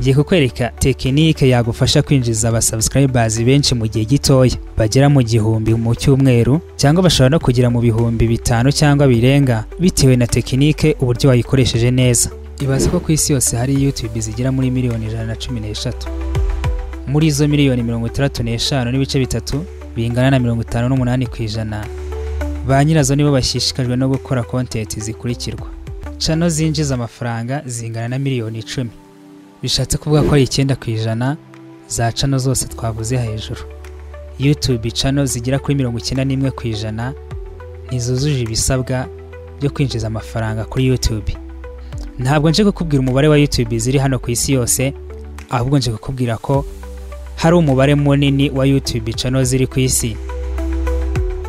ngiye kukwereka tekinike yagufasha kwinjiza aba subscribers benshi mu gihe gitoya bagera mu 1000 mu cyumweru cyangwa bashobora no kugira mu 5000 cyangwa birenga bitewe na tekinike uburyo wayikoresheje neza. Ibaze ko ku isi yose hari YouTube zigera muri miliyoni 113. Muri izo miliyoni 35 n'ibice bitatu bingana na 58% ba nyirazo nibo bashishikajwe no gukora content zikurikirwa. Channel zinjiza amafaranga zingana na miliyoni 10. Bishatse kuvuga ko ari 9% za channel zose twavuze hejuru. YouTube channel zigira kuri 91% ntizuzuje ibisabwa byo kwinjiza amafaranga kuri YouTube. Ntabwo nje kukubwira umubare wa YouTube ziri hano ku isi yose, ahubwo nje kukubwira ko hari umubare munini wa YouTube channel ziri ku isi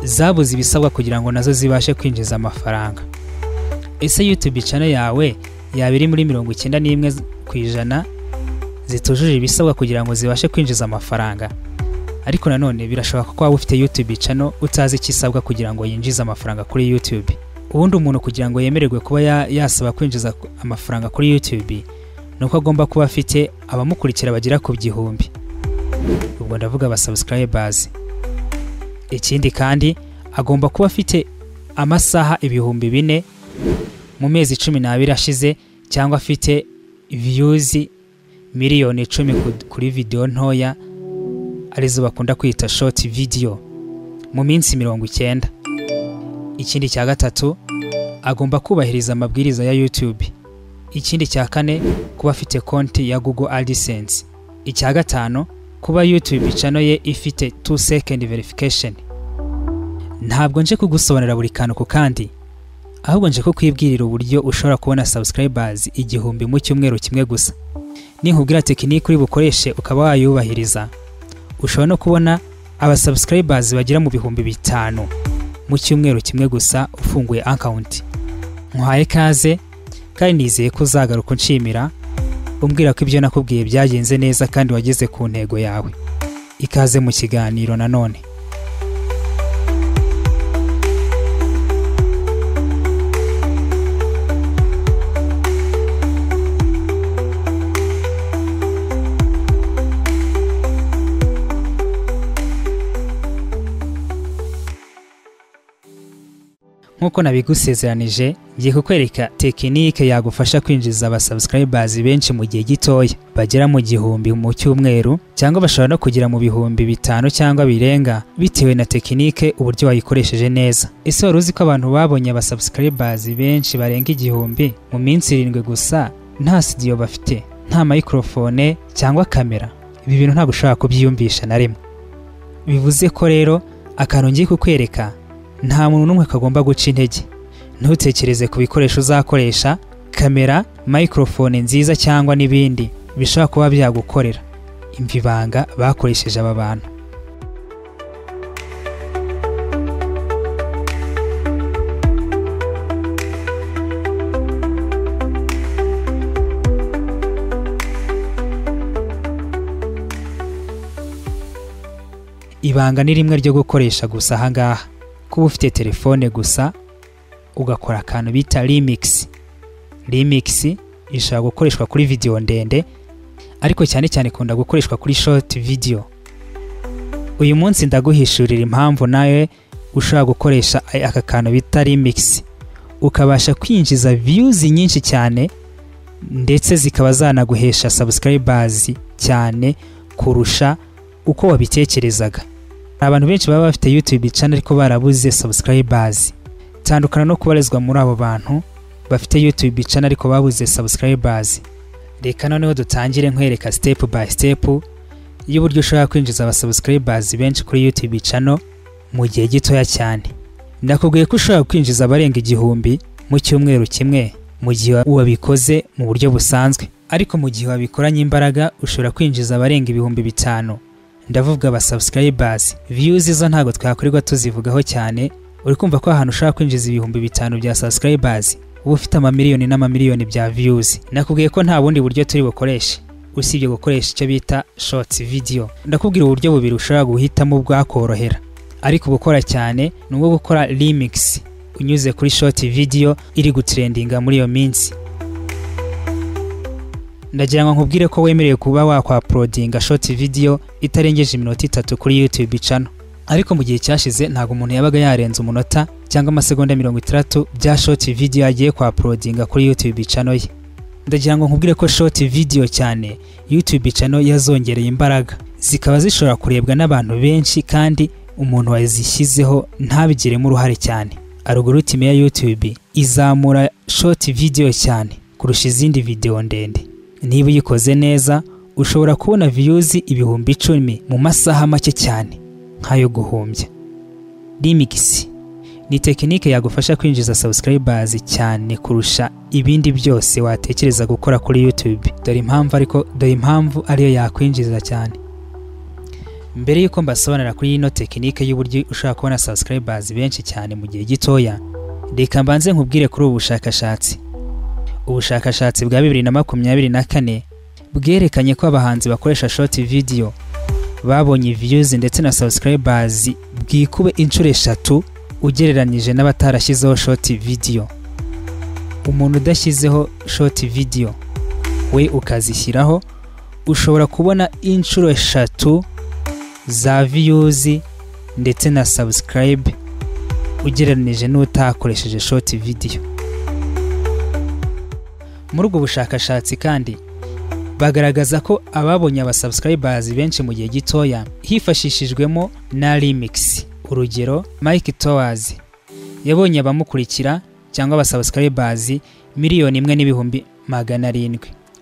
zabuze ibisabwa kugira ngo nazo zibashe kwinjiza amafaranga. Ese YouTube channel yawe yabiri muri 91% zitujuje ibisabwa kugira ngo zibashe kwinjiza amafaranga? Ariko nanone birashoboka ko waba ufite YouTube channel utazi ikisabwa kugira ngo yinjize amafaranga kuri YouTube. Ubundi umuntu kugira ngo yemererwe kuba yasaba kwinjiza amafaranga kuri YouTube nuko agomba kuba afite abamukurikira bagira ku 1000. Ubwo ndavuga aba subscribers. Ikindi kandi agomba kuba afite amasaha 4000 mu mezi 12 ashize cyangwa afite views miliyoni 10 kuri video ntoya arizo bakunda kwita short video mu minsi 90. Ikindi cya gatatu agomba kubahiriza amabwiriza ya YouTube. Ikindi cya kane kuba afite konti ya Google AdSense. Icya gatano kuba YouTube channel ye ifite 2 second verification. Ntabwo nje kugusobanurira buri kantu ku kandi, ahubwo nje kukwibwirira uburyo ushobora kubona subscribers 1000 mu cyumweru kimwe gusa. Ninkubwira tekinike uri bukoreshe ukaba wayubahiriza, ushobora no kubona aba subscribers bagira mu 5000 mu cyumweru kimwe gusa ufunguye account. Nkuhaye kaze kandi nizeye ko uzagaruka unshimira umbwira ko ibyo nakubwiye byagenze neza kandi wageze ku ntego yawe. Ikaze mu kiganiro nanone. Nkuko nabigusezeranije, ngiye kukwereka tekinike yagufasha kwinjiza aba subscribers benshi mu gihe gitoya bagera mu 1000 mu cyumweru cyangwa bashobora no kugira mu 5000 cyangwa birenga bitewe na tekinike uburyo wayikoresheje neza. Ese wari uzi ko abantu babonye aba subscribers benshi barenga 1000 mu minsi 7 gusa nta studio bafite, nta microphone cyangwa kamera? Ibi bintu ntabwo ushobora kubyiyumvisha na rimwe. Bivuze ko rero akantu ngiye kukwereka nta muntu numwe kagomba guca intege. Ntutekereze ku bikoresho uzakoresha, kamera, microphone nziza cyangwa nibindi bishobora kuba byagukorera. Imvibanga bakoresheje aba bantu. Ibanga ni rimwe ryo gukoresha gusa ahangaha. Kuba ufite telefone gusa ugakora akantu bita remix. Remix ishobora gukoreshwa kuri video ndende, ariko cyane cyane kunda gukoreshwa kuri short video. Uyu munsi ndaguhishurira impamvu nawe ushobora gukoresha aka kantu bita remix ukabasha kwinjiza views nyinshi cyane ndetse zikaba zanaguhesha subscribers cyane kurusha uko wabitekerezaga. Abantu benshi baba bafite YouTube channel ariko barabuze subscribers. Tandukana no kubarizwa muri abo bantu bafite YouTube channel ariko babuze subscribers. Reka noneho dutangire nkwereka step by step y'uburyo ushobora kwinjiza aba subscribers benshi kuri YouTube channel mu gihe gitoya cyane. Ndakubwiye ko ushobora kwinjiza abarenga 1000 mu cyumweru kimwe mu gihe wabikoze mu buryo busanzwe, ariko mu gihe wabikoranye imbaraga ushobora kwinjiza abarenga 5000. Ndavuga aba subscribers. Views zo ntago twakorerwa tuzivugaho cyane. Uri kumva ko ahantu ushaka kwinjiza 5000 bya subscribers uba ufite amamiliyoni n'amamiliyoni bya views. Nakubwiye ko nta bundi buryo turi bukoreshe usibye gukoresha icyo bita short video. Ndakubwira uburyo bubiri ushobora guhitamo bwakorohera, ariko gukora cyane ni ubwo gukora remix unyuze kuri short video iri gutrendinga muri iyo minsi. ndagira ngo nkubwire ko wemerewe kuba wakwa-uploadinga short video itarengeje iminota 3 kuri YouTube channel. Ariko mu gihe cyashize ntago umuntu yabaga yarenza umunota cyangwa amasegonda 30 bya short video yagiye kwa-uploadinga kuri YouTube channel ye. Ndagira ngo nkubwire ko short video cyane YouTube channel yazongereye imbaraga, zikaba zishobora kurebwa n'abantu benshi kandi umuntu wazishyizeho ntabigiremo uruhare cyane. Algorithm ya YouTube izamura short video cyane kurusha izindi video ndende. Niba uyikoze neza ushobora kubona views 10,000 mu masaha make cyane nkayo guhumbya. Remix ni tekinike yagufasha kwinjiza subscribers cyane kurusha ibindi byose watekereza gukora kuri YouTube. Dore impamvu ariyo yakwinjiza cyane. Mbere yuko mbasobanura kuri ino tekinike y'uburyo ushaka kubona subscribers benshi cyane mu gihe gitoya, reka mbanze nkubwire kuri ubu bushakashatsi. Ubushakashatsi bwa 2024 bwerekanye ko abahanzi bakoresha short video babonye views ndetse na subscribers bwikube inshuro 3 ugereranyije n'abatarashyizeho short video. Umuntu udashyizeho short video we ukazishyiraho ushobora kubona inshuro 3 za views ndetse na subscribe ugereranyije n'utakoresheje short video. Muri ubwo bushakashatsi kandi bagaragaza ko ababonye abasubscribers benshi mu gihe gitoya hifashishijwemo na remix. Urugero, Mike Towers yabonye abamukurikira cyangwa abasubscribers 1,700,000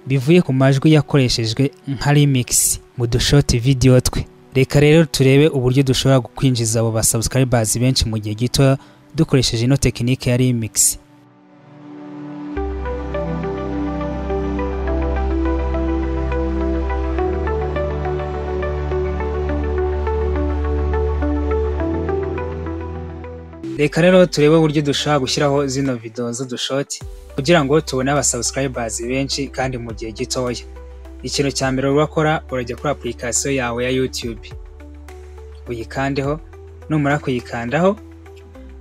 bivuye ku majwi yakoreshejwe nka remix mu dushort video twe. Reka rero turebe uburyo dushobora kwinjiza abo basubscribers benshi mu gihe gito dukoresheje ino tekinike ya remix. Reka rero turebe uburyo dushaka gushyiraho zino video zo dushort kugira ngo tubone abasubscribers benshi kandi mu gihe gitoya. Ikintu cya mbere urakora, urajya kuri application yawe ya YouTube, uyikandeho. Numara kuyikandaho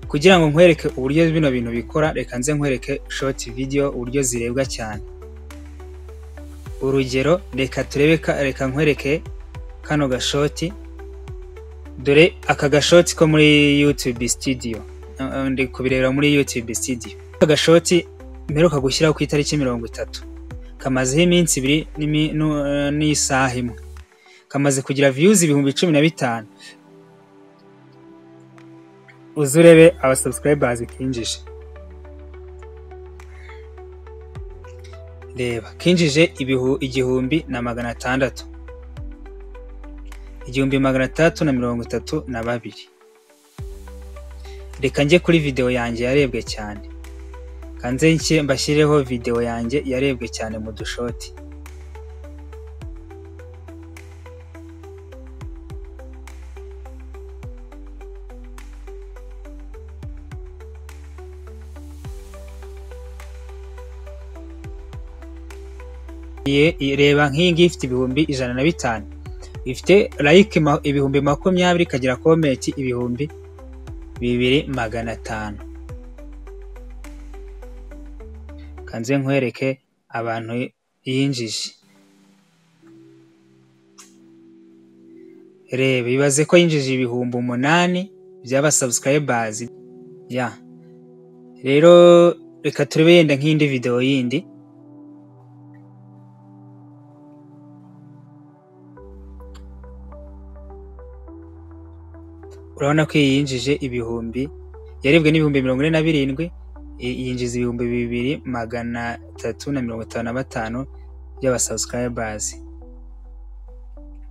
kugira ngo nkwereke uburyo bino bintu bikora, reka nze nkwereke short video uburyo zirebwa cyane. Urugero, reka nkwereke kano gashoti. Dore aka gashoti ko muri YouTube Studio, ndi kubireba muri YouTube Studio. Aka gashoti mperuka gushyiraho ku itariki 30, kamazeho iminsi 2 n'isaha imwe, kamaze kugira views 15,000. Uzurebe aba subscribers kinjije. Reba, kinjije 1,600. 1,332. Reka njye kuri video yanjye yarebwe cyane, kanze mbashyireho video yanjye yarebwe cyane mu dushoti. Reba nk'iyi ngiyi ifite 105, ifite like 20,000, ikagira comment 2,500. Kanze nkwereke abantu yinjije. Reba, bibaze ko yinjije 8,000 by'aba subscribers. Rero reka turebe yenda nk'indi video yindi. Urabona ko yinjije 1000, yarebwe n'ibihumbi 47, yinjiza 2,355 by'aba subscribers.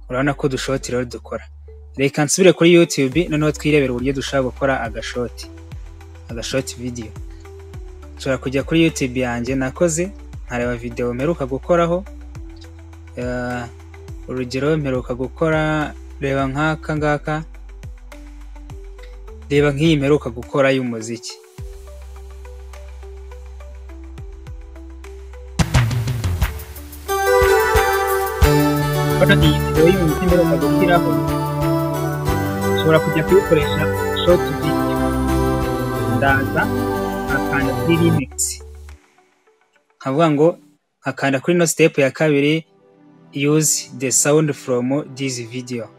Urabona ko dushoti rero dukora. Reka nsubire kuri YouTube noneho twirebera uburyo dushaka gukora agashoti video. Ushobora kujya kuri YouTube yanjye nakoze, nkareba video mperuka gukoraho. Urugero, mperuka gukora, reba nk'aka ngaka. Reba nk'iyi mperuka gukora y'umuziki. Bano iyi video y'umuziki mperuka gushyiraho, ushobora kujya kuyikoresha short video. Ndaza akanda kuri remix, nkavuga ngo nkakanda kuri no step ya kabiri, use the sound from this video.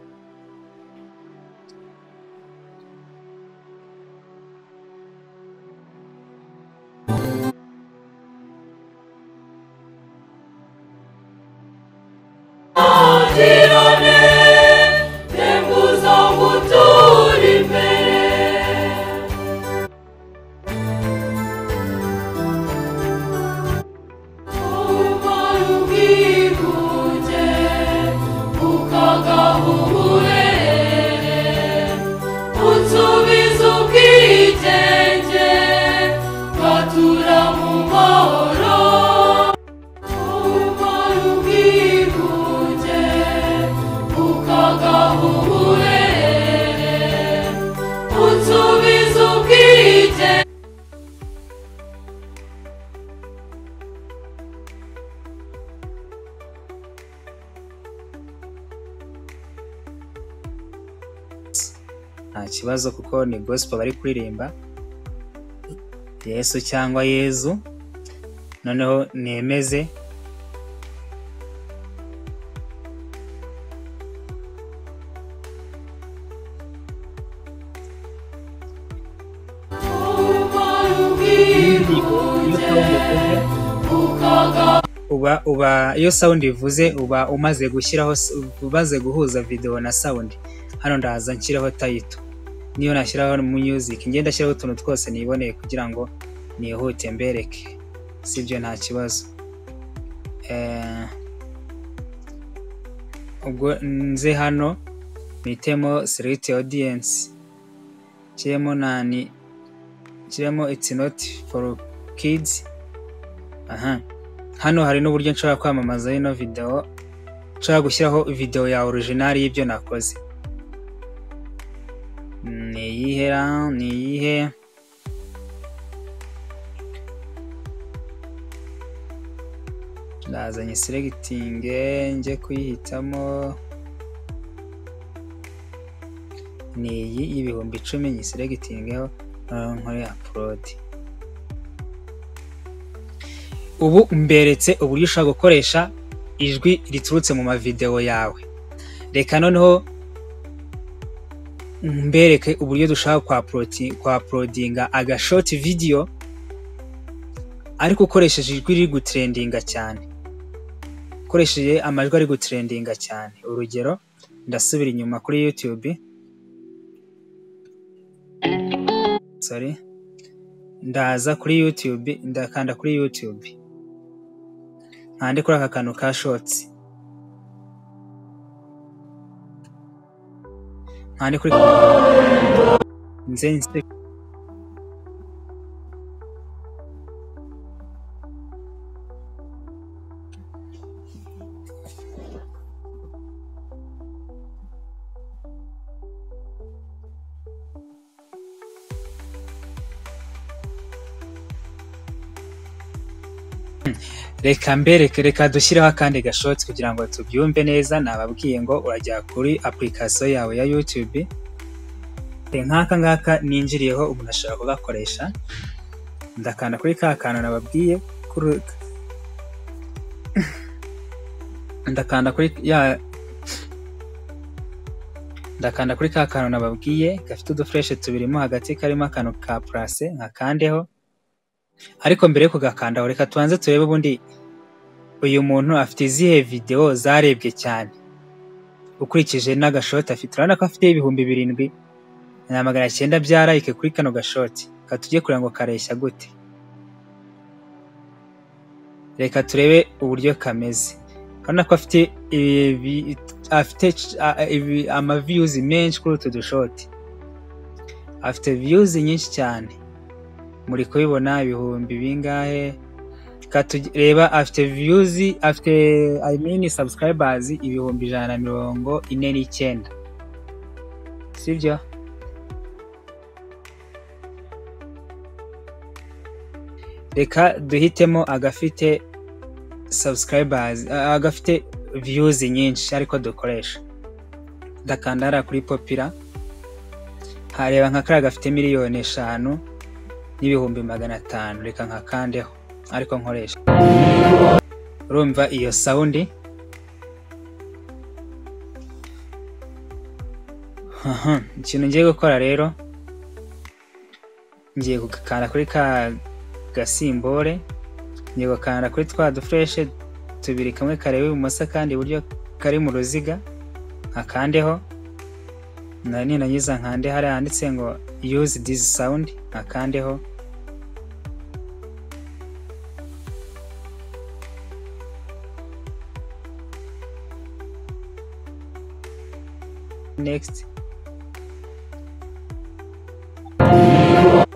Nta kibazo kuko ni gospel bari kuririmba Yesu cyangwa Yezu. Noneho nemeze, uba iyo sound ivuze uba umaze gushyiraho, umaze guhuza video na sound. Hano ndaza nshyiraho title, niyo nashyiraho mu music ngenda shyiraho utuntu twose niboneye kugira ngo nihute mbereke, sibyo nta kibazo. Ubwo nze hano mitemo select audience, kiremo nani, kiremo it's not for kids. Hano hari n'uburyo nshobora kwamamaza ino video, nshobora gushyiraho video ya original y'ibyo nakoze. Niyihe ndazanye selecting nje kuyihitamo, niyi y'ibihumbi 10 nyi selectingeho nkore upload. Ubu mberetse uburyo ushaka gukoresha ijwi riturutse mu mavideo yawe. Reka noneho mbereke uburyo dushaka kwa uploadinga aga short video ariko ukoresheje ijwi riri gutrendinga cyane, ukoresheje amajwi ari gutrendinga cyane. Urugero, ndasubira inyuma kuri YouTube, ndaza kuri YouTube, ndakanda kuri YouTube, nkande kuri aka kantu ka shorts, nkande kuri nze reka dushyireho akandi gashotsi kugira ngo tubyumve neza. Nababwiye ngo urajya kuri application yawe ya YouTube, nk'aka ngaka ninjiriyeho, ubu nashaka kugakoresha. Ndakanda kuri ka kantu nababwiye, ndakanda kuri ka kantu nababwiye gafite udufresh tubirimo hagati karimo akantu ka plus, nkakandeho. Ariko mbere yo kugakandaho reka tubanze turebe ubundi uyu muntu afite izihe video zarebwe cyane ukurikije n'agashoti afite. Urabona ko afite 7,900 bya like kuri kano gashoti. Katujye kureba ngo kareshya gute. Reka turebe uburyo kameze. Urabona ko afite ama views menshi kuri utu dushoti, afite views nyinshi cyane, muri kubibona ibihumbi bingahe. Katureba afite views, afite subscribers 149, sibyo? Reka duhitemo agafite subscribers, agafite views nyinshi ariko dukoresha. Ndakandara kuri popular, hareba nka kara gafite 5,500,000. Reka nkakandeho ariko nkoresha. urumva iyo sound. Ikintu ngiye gukora rero, ngiye gukanda kuri ka gasimbole, ngiye gukanda kuri twa dufreshe tubiri, kamwe kareba ibumoso kandi iburyo kari mu ruziga, akandeho ninangiza nkande hari handitse ngo use this sound, akandeho. Next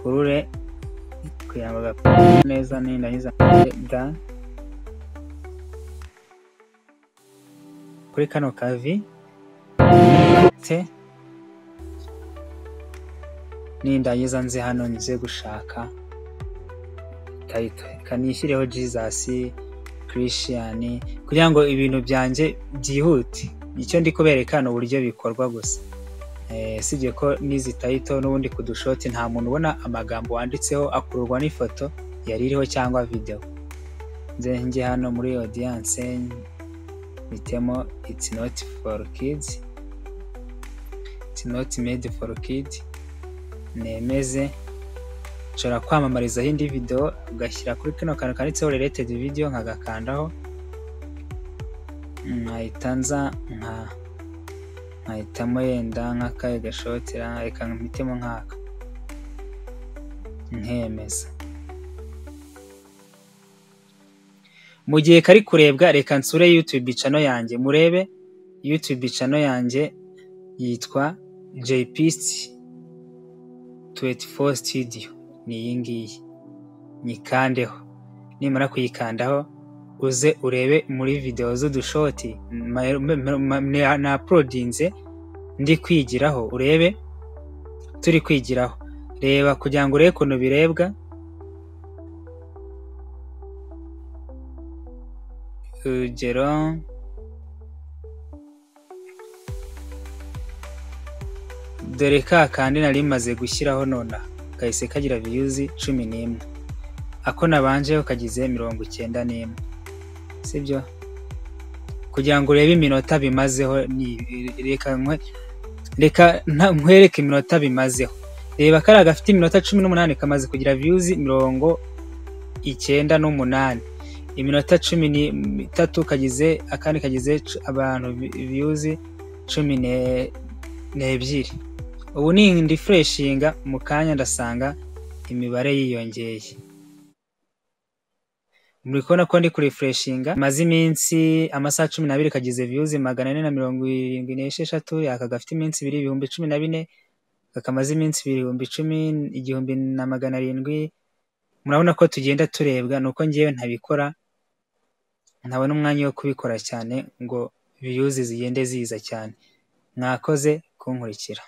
kurure kuyambaga neza, ninangiza da kuri kano kavi te, nindangiza nze hano nze gushaka title, kanishyireho Jesus Christian kugira ngo ibintu byanje byihute. Icyo ndi kubereka no uburyo bikorwa gusa, sibye ko nizi title n'ubundi kudushoti nta muntu ubona amagambo wanditseho akururwa n'ifoto yari iriho cyangwa video. Nze nge hano muri audience bitemo it's not for kids, it's not made for kids, nemeze. Nshobora kwamamarizaho indi video ugashyira kuri kino kantu kanditseho related video, nkagakandaho, nkahitanza nkahitamo yenda nk'akaye gashotera, reka mpitemo nk'aka, nkemeza. Mu gihe kari kurebwa, reka nsure YouTube channel yanjye, murebe YouTube channel yanjye yitwa JPeace 24 Studio, ni iyi ngiyi. Nyikandeho, nimara kuyikandaho uze urebe muri video z'udushoti na uploadinze ndi kwigiraho, urebe turi kwigiraho, reba kugira ngo urebe ukuntu birebwa. Urugero dore ka kandi nari maze gushyiraho nona kahise kagira views 11, ako nabanje kagize 91, sibyo? Kugira ngo urebe iminota bimazeho, reka nkwereke iminota bimazeho. Reba kara gafite iminota 18 kamaze kugira views 98, iminota 13 kagize akandi kagize abantu views 12. Ubu ni ndi freshinga mu kanya ndasanga imibare yiyongeye. Muri kubona ko ndi kuri freshinga maze iminsi amasaha 12 kagize views 476, yaka gafite iminsi 2014, kakamaze iminsi 10,010,700. Murabona ko tugenda turebwa, nuko ngiyewe ntabikora, ntabona umwanya wo kubikora cyane ngo views zigende ziza cyane. Mwakoze kunkurikira.